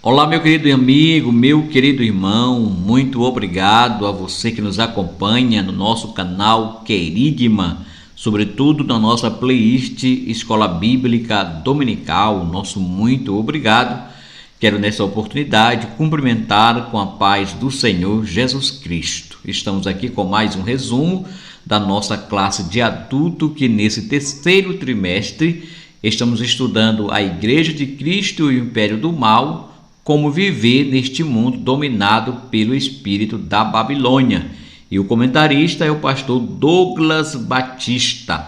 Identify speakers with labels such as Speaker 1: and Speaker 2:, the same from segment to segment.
Speaker 1: Olá, meu querido amigo, meu querido irmão, muito obrigado a você que nos acompanha no nosso canal Querigma, sobretudo na nossa playlist Escola Bíblica Dominical. Nosso muito obrigado. Quero nessa oportunidade cumprimentar com a paz do Senhor Jesus Cristo. Estamos aqui com mais um resumo da nossa classe de adulto que nesse terceiro trimestre estamos estudando a Igreja de Cristo e o Império do Mal, como viver neste mundo dominado pelo espírito da Babilônia. E o comentarista é o pastor Douglas Batista.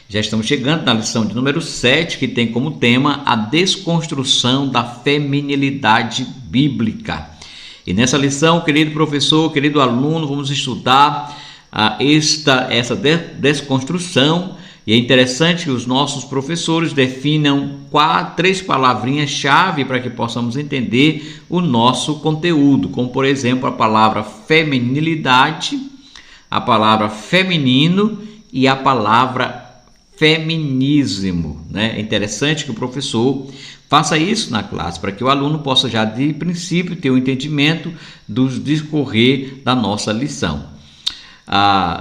Speaker 1: Já estamos chegando na lição de número 7, que tem como tema a desconstrução da feminilidade bíblica. E nessa lição, querido professor, querido aluno, vamos estudar essa desconstrução. E é interessante que os nossos professores definam três palavrinhas-chave para que possamos entender o nosso conteúdo, como, por exemplo, a palavra feminilidade, a palavra feminino e a palavra feminismo. É interessante que o professor faça isso na classe, para que o aluno possa já de princípio ter o entendimento do discorrer da nossa lição.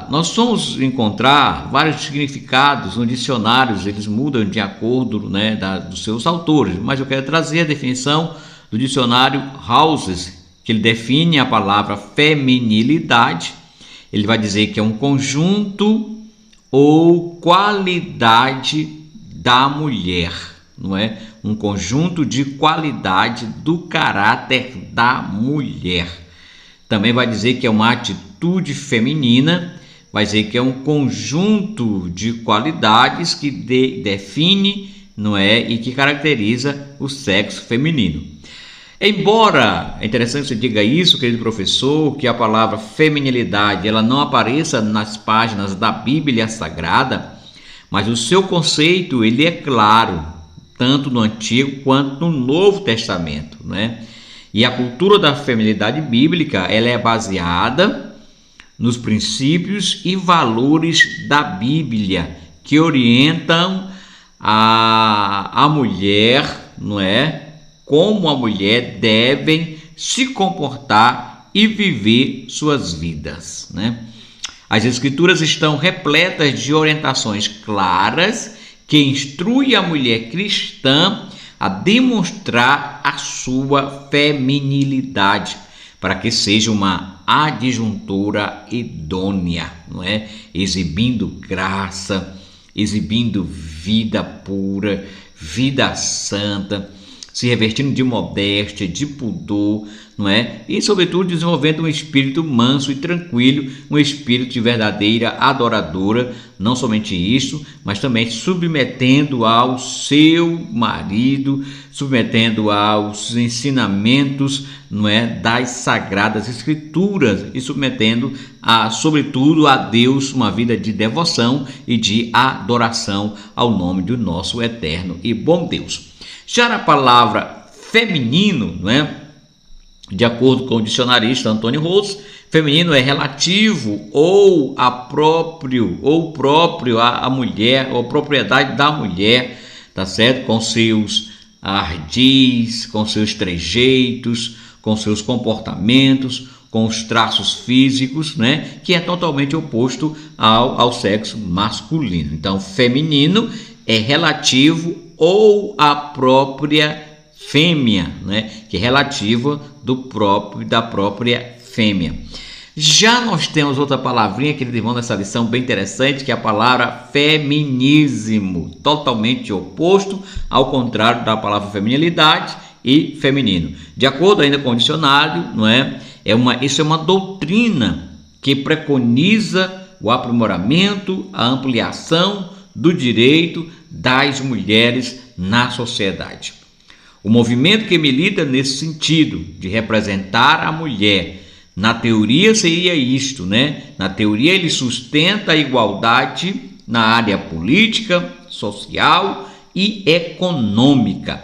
Speaker 1: Nós vamos encontrar vários significados no dicionário, eles mudam de acordo dos seus autores, mas eu quero trazer a definição do dicionário Houses, que ele define a palavra feminilidade. Ele vai dizer que é um conjunto ou qualidade da mulher, não é? Um conjunto de qualidade do caráter da mulher. Também vai dizer que é uma atitude feminina, vai dizer que é um conjunto de qualidades que define, não é, e que caracteriza o sexo feminino. Embora é interessante que você diga isso, querido professor, que a palavra feminilidade ela não apareça nas páginas da Bíblia Sagrada, mas o seu conceito ele é claro, tanto no Antigo quanto no Novo Testamento, né? E a cultura da feminilidade bíblica ela é baseada nos princípios e valores da Bíblia que orientam a mulher, não é? Como a mulher devem se comportar e viver suas vidas, né? As Escrituras estão repletas de orientações claras que instruem a mulher cristã a demonstrar a sua feminilidade, para que seja uma adjuntora idônea, não é? Exibindo graça, exibindo vida pura, vida santa, se revestindo de modéstia, de pudor, não é? E, sobretudo, desenvolvendo um espírito manso e tranquilo, um espírito de verdadeira adoradora, não somente isso, mas também submetendo ao seu marido, submetendo aos ensinamentos, não é, das Sagradas Escrituras e submetendo, sobretudo, a Deus uma vida de devoção e de adoração ao nome do nosso eterno e bom Deus. Já a palavra feminino, não é? De acordo com o dicionarista Antônio Rose, feminino é relativo ou próprio à mulher, ou propriedade da mulher, tá certo? Com seus ardis, com seus trejeitos, com seus comportamentos, com os traços físicos, né? Que é totalmente oposto ao sexo masculino. Então, feminino é relativo ou a própria fêmea, né? Que é relativa da própria fêmea. Já nós temos outra palavrinha, querido irmão, nessa lição bem interessante, que é a palavra feminismo, totalmente oposto, ao contrário da palavra feminilidade e feminino. De acordo ainda com o dicionário, não é? Isso é uma doutrina que preconiza o aprimoramento, a ampliação do direito das mulheres na sociedade. O movimento que milita nesse sentido de representar a mulher, na teoria seria isto, né? Na teoria ele sustenta a igualdade na área política, social e econômica.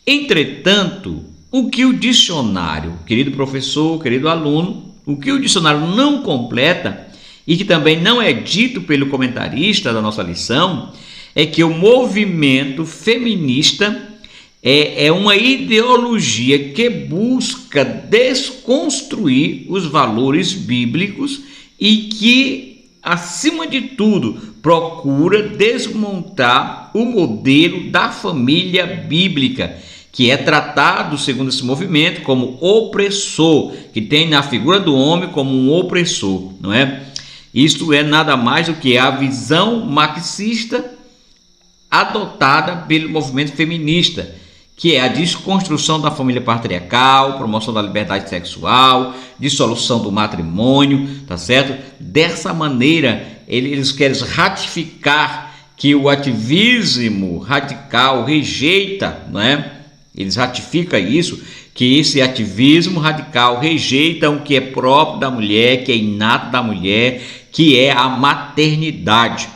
Speaker 1: Entretanto, o que o dicionário, querido professor, querido aluno, o que o dicionário não completa e que também não é dito pelo comentarista da nossa lição é que o movimento feminista é uma ideologia que busca desconstruir os valores bíblicos e que, acima de tudo, procura desmontar o modelo da família bíblica, que é tratado, segundo esse movimento, como opressor, que tem na figura do homem como um opressor, não é? Isto é nada mais do que a visão marxista adotada pelo movimento feminista, que é a desconstrução da família patriarcal, promoção da liberdade sexual, dissolução do matrimônio, tá certo? Dessa maneira, eles querem ratificar que o ativismo radical rejeita, não é? Eles ratificam isso, que esse ativismo radical rejeita o que é próprio da mulher, que é inato da mulher, que é a maternidade.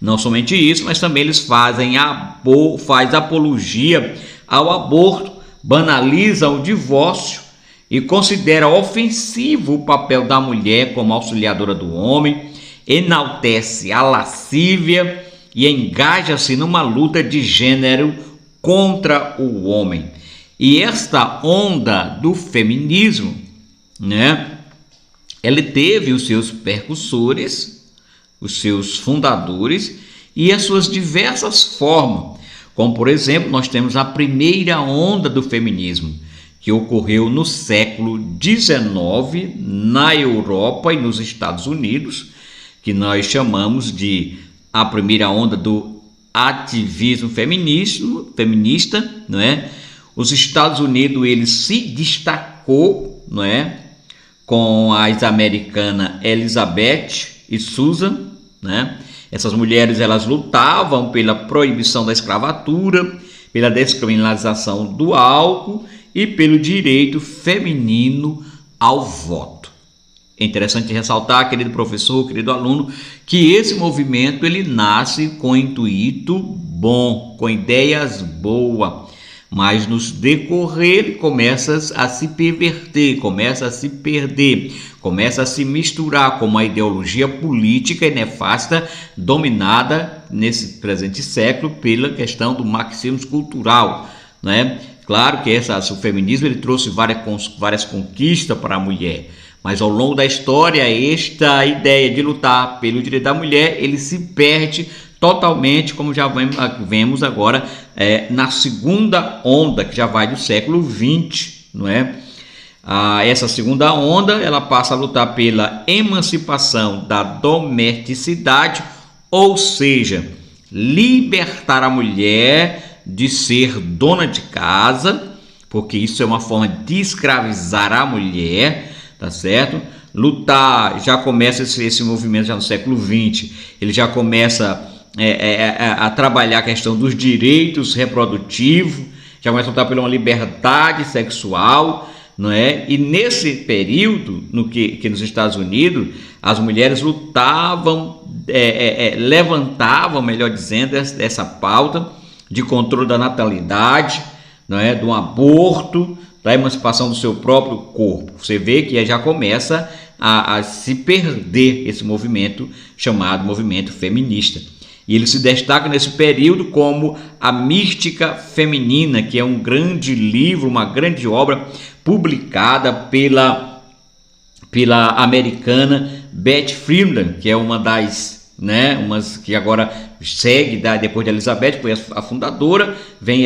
Speaker 1: Não somente isso, mas também eles fazem apologia ao aborto, banalizam o divórcio e consideram ofensivo o papel da mulher como auxiliadora do homem, enaltece a lascívia e engaja-se numa luta de gênero contra o homem. E esta onda do feminismo, né, ele teve os seus percussores, os seus fundadores e as suas diversas formas, como por exemplo nós temos a primeira onda do feminismo, que ocorreu no século XIX na Europa e nos Estados Unidos, que nós chamamos de a primeira onda do ativismo feminista, não é? Os Estados Unidos ele se destacou, não é, com as americanas Elizabeth e Susan, né? Essas mulheres elas lutavam pela proibição da escravatura, pela descriminalização do álcool e pelo direito feminino ao voto. É interessante ressaltar, querido professor, querido aluno, que esse movimento ele nasce com intuito bom, com ideias boas, mas nos decorrer ele começa a se perverter, começa a se perder, começa a se misturar com uma ideologia política e nefasta dominada nesse presente século pela questão do marxismo cultural, né? Claro que o feminismo ele trouxe várias conquistas para a mulher, mas ao longo da história esta ideia de lutar pelo direito da mulher ele se perde totalmente, como já vemos agora na segunda onda, que já vai do século XX, não é? Essa segunda onda ela passa a lutar pela emancipação da domesticidade, ou seja, libertar a mulher de ser dona de casa, porque isso é uma forma de escravizar a mulher, tá certo? Lutar, já começa esse movimento já no século XX, ele já começa a trabalhar a questão dos direitos reprodutivos, já começa a lutar por uma liberdade sexual, não é? E nesse período, que nos Estados Unidos, as mulheres lutavam, levantavam, melhor dizendo, essa pauta de controle da natalidade, não é? Do aborto, da emancipação do seu próprio corpo. Você vê que já começa a se perder esse movimento chamado movimento feminista. E ele se destaca nesse período como a Mística Feminina, que é um grande livro, uma grande obra publicada pela americana Beth Friedan, que é uma das, umas que agora segue depois de Elizabeth, foi a fundadora, vem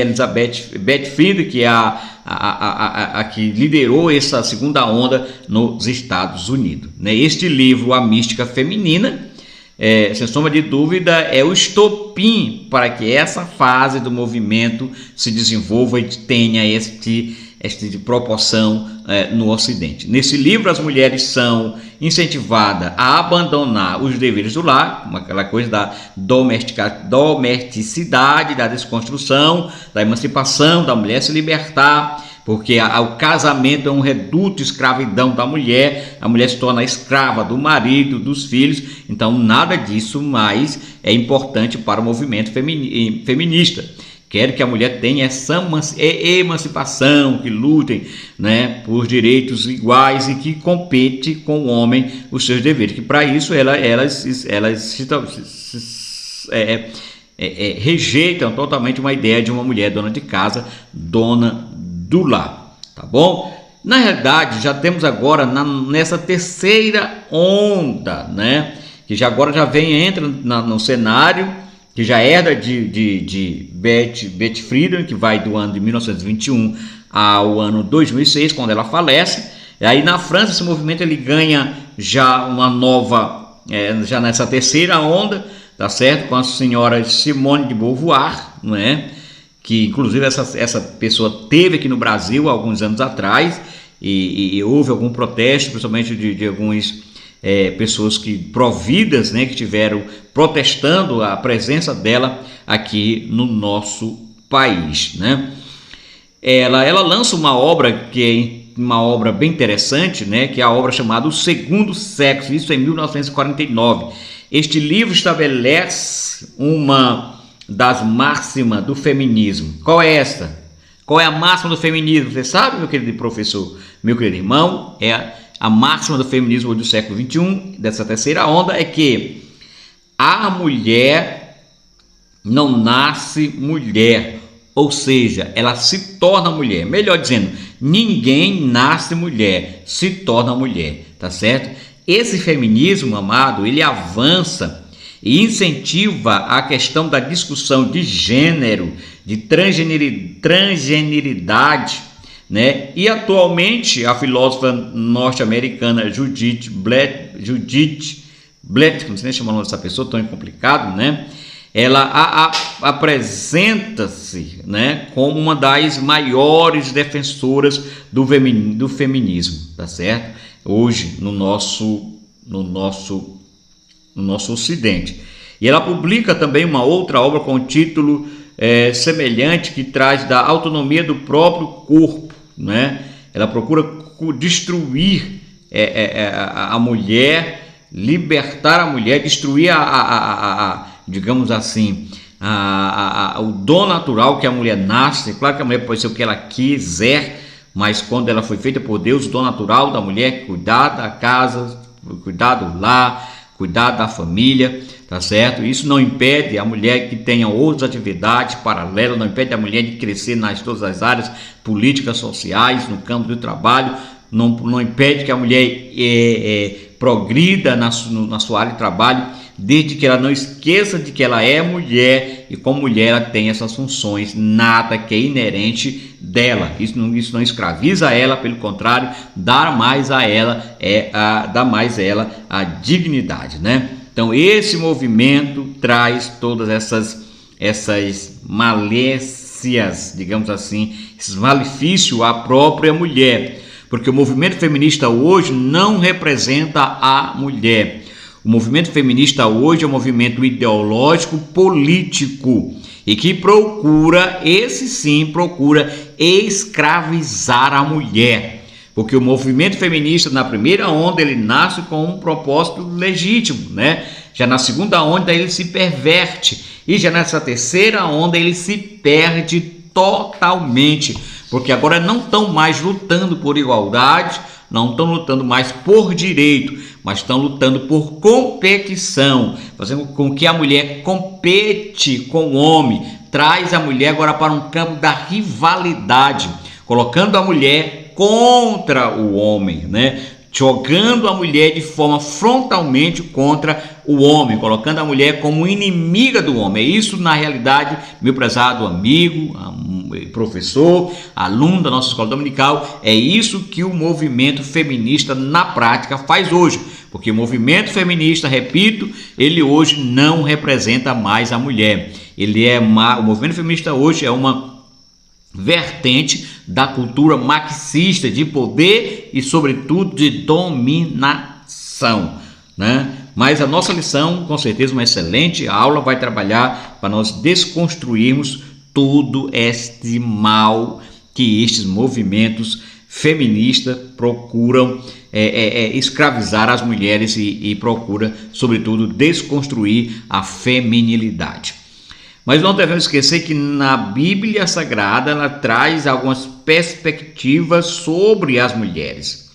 Speaker 1: Beth Friedan, que é a que liderou essa segunda onda nos Estados Unidos. Este livro, A Mística Feminina, sem sombra de dúvida, é o estopim para que essa fase do movimento se desenvolva e tenha esta proporção no Ocidente. Nesse livro, as mulheres são incentivadas a abandonar os deveres do lar, como aquela coisa da domesticidade, da desconstrução, da emancipação, da mulher se libertar, porque o casamento é um reduto de escravidão da mulher, a mulher se torna escrava do marido, dos filhos, então nada disso mais é importante para o movimento feminista. Quero que a mulher tenha essa emancipação, que lutem, por direitos iguais e que compete com o homem os seus deveres, que para isso elas rejeitam totalmente uma ideia de uma mulher dona de casa, dona do lar, tá bom? Na realidade, já temos agora nessa terceira onda, né? Que agora já entra no cenário, que já herda de Betty Friedan, que vai do ano de 1921 ao ano 2006, quando ela falece. E aí na França esse movimento ele ganha já uma nova, já nessa terceira onda, tá certo? Com a senhora Simone de Beauvoir, não é? Que inclusive essa pessoa teve aqui no Brasil há alguns anos atrás, e houve algum protesto, principalmente de algumas pessoas providas, né, que estiveram protestando a presença dela aqui no nosso país, né? Ela lança uma obra que é uma obra bem interessante, né, que é a obra chamada O Segundo Sexo, isso em 1949. Este livro estabelece uma das máximas do feminismo. Qual é esta? Qual é a máxima do feminismo? Você sabe, meu querido professor, meu querido irmão? A máxima do feminismo do século XXI, dessa terceira onda, é que a mulher não nasce mulher, ou seja, ela se torna mulher. Melhor dizendo, ninguém nasce mulher, se torna mulher, tá certo? Esse feminismo, amado, ele avança e incentiva a questão da discussão de gênero, de transgeneridade, né? E atualmente a filósofa norte-americana Judith Bletchley, não sei nem chamar o nome dessa pessoa, tão complicado, né? Ela apresenta-se, né, como uma das maiores defensoras do feminismo, tá certo? Hoje no nosso Ocidente. E ela publica também uma outra obra com título semelhante, que traz da autonomia do próprio corpo, né? Ela procura destruir a mulher, libertar a mulher, destruir digamos assim, o dom natural que a mulher nasce. Claro que a mulher pode ser o que ela quiser, mas quando ela foi feita por Deus, o dom natural da mulher é cuidar da casa, cuidar do lar, cuidar da família, tá certo? Isso não impede a mulher que tenha outras atividades paralelas, não impede a mulher de crescer todas as áreas políticas, sociais, no campo do trabalho, não impede que a mulher progrida na sua área de trabalho, desde que ela não esqueça de que ela é mulher, e como mulher ela tem essas funções natas que é inerente dela. Isso não escraviza ela, pelo contrário, dá mais a ela a dignidade, né? Então esse movimento traz todas essas malécias, digamos assim, esses malefícios à própria mulher, porque o movimento feminista hoje não representa a mulher. O movimento feminista hoje é um movimento ideológico, político, e que procura escravizar a mulher. Porque o movimento feminista, na primeira onda, ele nasce com um propósito legítimo, né? Já na segunda onda, ele se perverte. E já nessa terceira onda, ele se perde totalmente. Porque agora não estão mais lutando por igualdade, não estão lutando mais por direito, mas estão lutando por competição, fazendo com que a mulher compete com o homem, traz a mulher agora para um campo da rivalidade, colocando a mulher contra o homem, né? Jogando a mulher de forma frontalmente contra o homem, colocando a mulher como inimiga do homem. É isso, na realidade, meu prezado amigo, professor, aluno da nossa escola dominical, é isso que o movimento feminista na prática faz hoje. Porque o movimento feminista, repito, ele hoje não representa mais a mulher. O movimento feminista hoje é uma vertente da cultura marxista de poder e, sobretudo, de dominação, né? Mas a nossa lição, com certeza, uma excelente aula, vai trabalhar para nós desconstruirmos todo este mal que estes movimentos feministas procuram escravizar as mulheres e procura, sobretudo, desconstruir a feminilidade. Mas não devemos esquecer que na Bíblia Sagrada ela traz algumas perspectivas sobre as mulheres.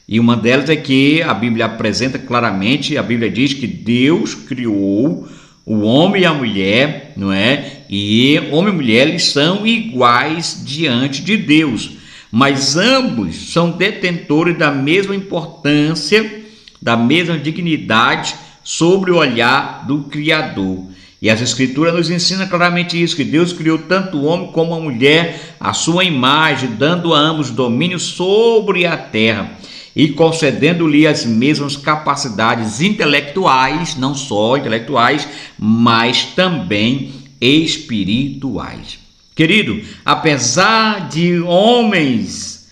Speaker 1: E uma delas é que a Bíblia apresenta claramente, a Bíblia diz que Deus criou O homem e a mulher, não é? E homem e mulher, eles são iguais diante de Deus, mas ambos são detentores da mesma importância, da mesma dignidade sobre o olhar do Criador. E as Escrituras nos ensinam claramente isso, que Deus criou tanto o homem como a mulher à sua imagem, dando a ambos domínio sobre a terra e concedendo-lhe as mesmas capacidades intelectuais, não só intelectuais, mas também espirituais. Querido, apesar de homens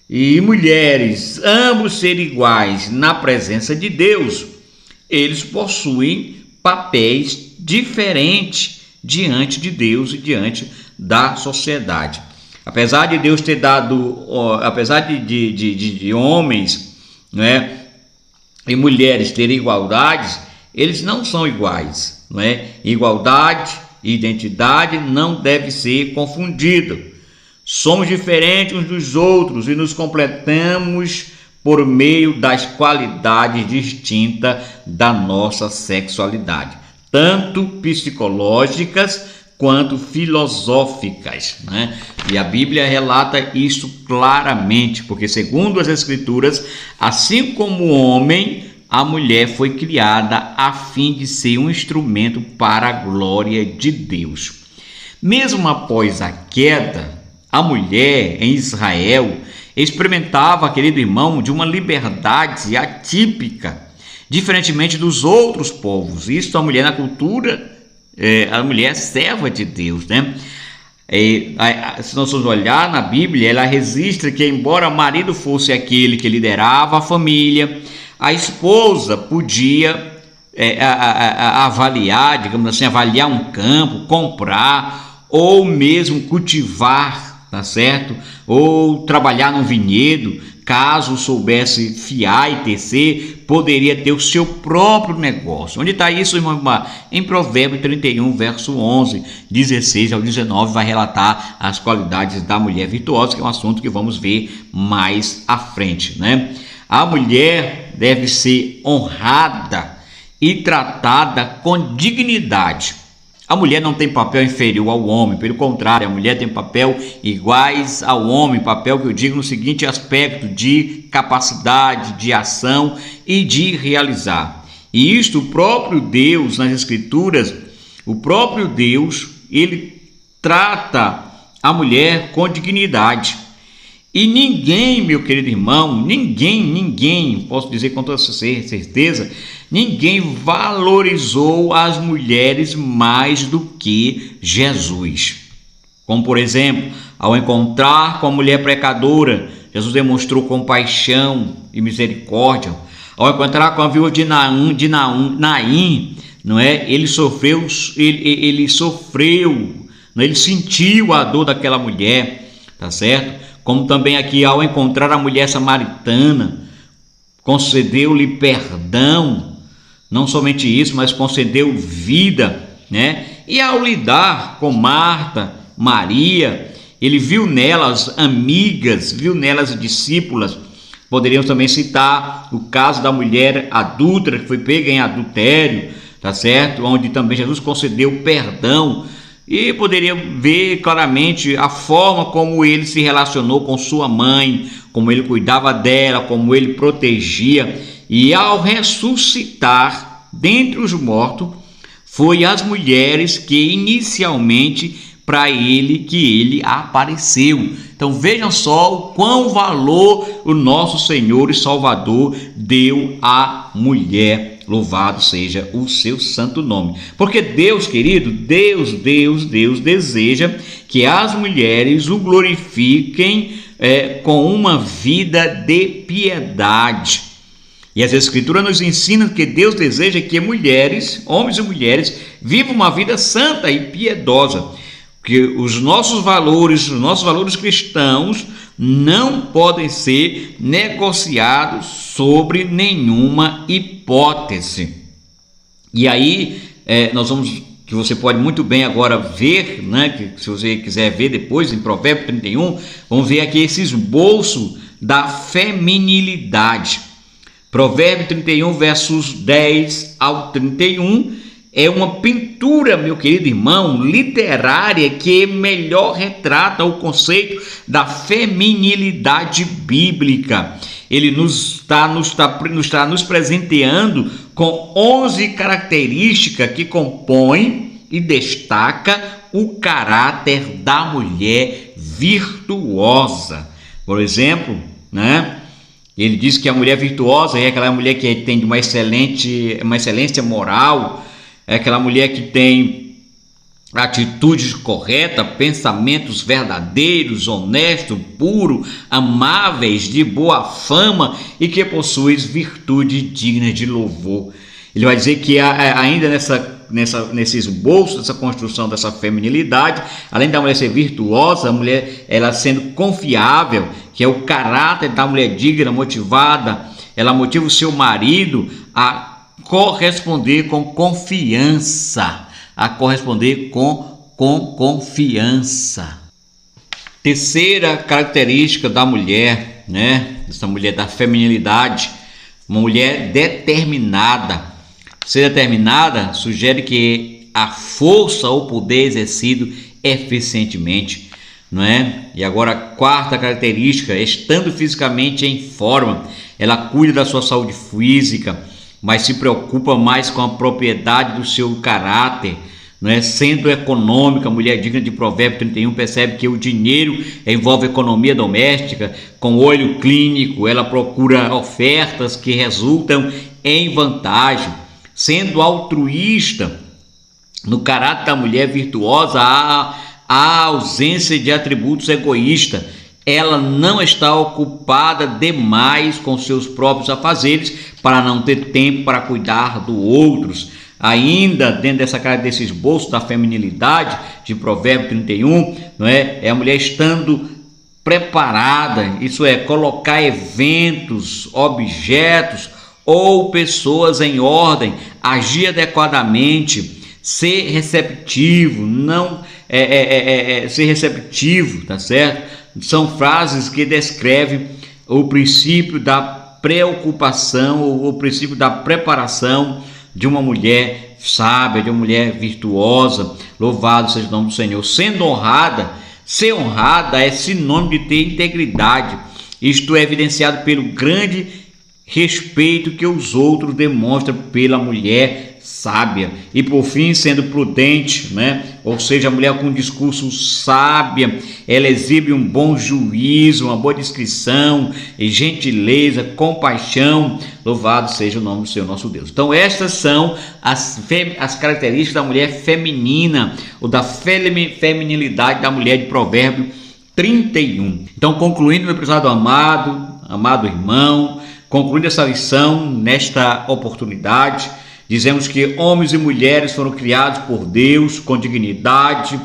Speaker 1: e mulheres ambos serem iguais na presença de Deus, eles possuem papéis diferentes diante de Deus e diante da sociedade. Apesar de Deus ter dado, apesar de homens, né, e mulheres terem igualdades, eles não são iguais, né? Igualdade e identidade não deve ser confundido. Somos diferentes uns dos outros e nos completamos por meio das qualidades distintas da nossa sexualidade, tanto psicológicas quanto filosóficas, né? E a Bíblia relata isso claramente, porque segundo as Escrituras, assim como o homem, a mulher foi criada a fim de ser um instrumento para a glória de Deus. Mesmo após a queda, a mulher em Israel experimentava, querido irmão, de uma liberdade atípica, diferentemente dos outros povos. Isso a mulher na cultura, a mulher é serva de Deus, né? Se nós formos olhar na Bíblia, ela registra que embora o marido fosse aquele que liderava a família, a esposa podia avaliar, digamos assim, avaliar um campo, comprar ou mesmo cultivar, tá certo? Ou trabalhar num vinhedo. Caso soubesse fiar e tecer, poderia ter o seu próprio negócio. Onde está isso, irmão? Em Provérbios 31, verso 11, 16 ao 19, vai relatar as qualidades da mulher virtuosa, que é um assunto que vamos ver mais à frente, né? A mulher deve ser honrada e tratada com dignidade. A mulher não tem papel inferior ao homem, pelo contrário, a mulher tem papel iguais ao homem, papel que eu digo no seguinte aspecto de capacidade, de ação e de realizar. E isto o próprio Deus, nas Escrituras, o próprio Deus, ele trata a mulher com dignidade. E ninguém, meu querido irmão, ninguém, posso dizer com toda certeza, ninguém valorizou as mulheres mais do que Jesus. Como, por exemplo, ao encontrar com a mulher pecadora, Jesus demonstrou compaixão e misericórdia. Ao encontrar com a viúva de Naim, não é? Ele sofreu, ele sentiu a dor daquela mulher, tá certo? Como também aqui ao encontrar a mulher samaritana, concedeu-lhe perdão, não somente isso, mas concedeu vida, né? E ao lidar com Marta, Maria, ele viu nelas amigas, viu nelas discípulas. Poderíamos também citar o caso da mulher adúltera que foi pega em adultério, tá certo? Onde também Jesus concedeu perdão. E poderia ver claramente a forma como ele se relacionou com sua mãe, como ele cuidava dela, como ele protegia. E ao ressuscitar dentre os mortos, foi as mulheres que inicialmente para ele que ele apareceu. Então vejam só o quão valor o nosso Senhor e Salvador deu à mulher. Louvado seja o seu santo nome. Porque Deus, querido, Deus deseja que as mulheres o glorifiquem com uma vida de piedade. E as Escrituras nos ensinam que Deus deseja que mulheres, homens e mulheres, vivam uma vida santa e piedosa. Que os nossos valores cristãos não podem ser negociados sobre nenhuma hipótese. E aí que você pode muito bem agora ver, né, que se você quiser ver depois em Provérbios 31, vamos ver aqui esse esboço da feminilidade. Provérbios 31, versos 10 ao 31, é uma pintura, meu querido irmão, literária que melhor retrata o conceito da feminilidade bíblica. Ele está nos presenteando com 11 características que compõem e destaca o caráter da mulher virtuosa. Por exemplo, né? Ele diz que a mulher virtuosa é aquela mulher que tem uma excelência moral, é aquela mulher que tem atitudes corretas, pensamentos verdadeiros, honestos, puros, amáveis, de boa fama e que possui virtudes dignas de louvor. Ele vai dizer que ainda nesse esboço, dessa construção dessa feminilidade, além da mulher ser virtuosa, a mulher ela sendo confiável, que é o caráter da mulher digna, motivada, ela motiva o seu marido a corresponder com confiança, confiança. Terceira característica da mulher, né? Essa mulher da feminilidade, uma mulher determinada. Ser determinada sugere que a força ou poder exercido eficientemente, não é? E agora a quarta característica, estando fisicamente em forma, ela cuida da sua saúde física, mas se preocupa mais com a propriedade do seu caráter, não é? Sendo econômica, a mulher digna de Provérbio 31 percebe que o dinheiro envolve economia doméstica, com olho clínico, ela procura ofertas que resultam em vantagem. Sendo altruísta, no caráter da mulher virtuosa há ausência de atributos egoístas. Ela não está ocupada demais com seus próprios afazeres para não ter tempo para cuidar dos outros. Ainda dentro desse esboço da feminilidade de Provérbio 31, não é? É a mulher estando preparada, isso é, colocar eventos, objetos ou pessoas em ordem, agir adequadamente, ser receptivo, ser receptivo, tá certo? São frases que descrevem o princípio da preocupação, ou o princípio da preparação de uma mulher sábia, de uma mulher virtuosa. Louvado seja o nome do Senhor. Sendo honrada, ser honrada é sinônimo de ter integridade. Isto é evidenciado pelo grande respeito que os outros demonstram pela mulher sábia. E por fim, sendo prudente, né? Ou seja, a mulher com um discurso sábia, ela exibe um bom juízo, uma boa discrição, gentileza, compaixão. Louvado seja o nome do Senhor nosso Deus. Então estas são as características da mulher feminina, ou da feminilidade da mulher de Provérbio 31. Então, concluindo, meu prezado amado irmão, concluindo essa lição nesta oportunidade, dizemos que homens e mulheres foram criados por Deus com dignidade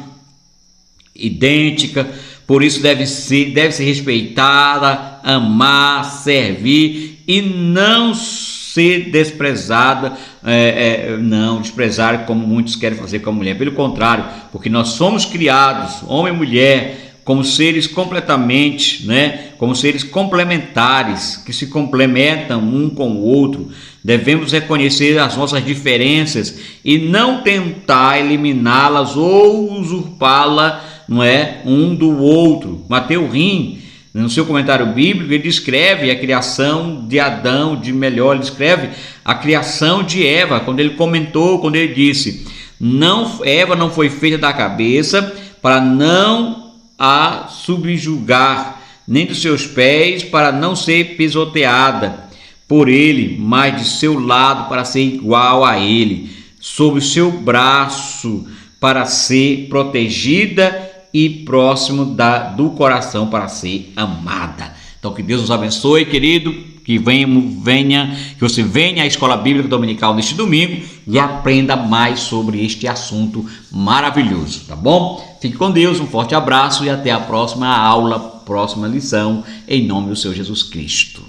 Speaker 1: idêntica, por isso deve ser respeitada, amar, servir e não ser desprezada, não desprezar como muitos querem fazer com a mulher. Pelo contrário, porque nós somos criados, homem e mulher, como seres completamente, né? Como seres complementares, que se complementam um com o outro. Devemos reconhecer as nossas diferenças e não tentar eliminá-las ou usurpá-las, não é, um do outro. Mateus Rim, no seu comentário bíblico, ele descreve a criação de Adão, ele descreve a criação de Eva, quando ele disse: Eva não foi feita da cabeça para não a subjugar, nem dos seus pés para não ser pisoteada por ele, mas de seu lado para ser igual a ele, sob o seu braço para ser protegida e próximo do coração para ser amada. Então que Deus nos abençoe, querido, que você venha à Escola Bíblica Dominical neste domingo e aprenda mais sobre este assunto maravilhoso, tá bom? Fique com Deus, um forte abraço e até a próxima aula, próxima lição, em nome do Senhor Jesus Cristo.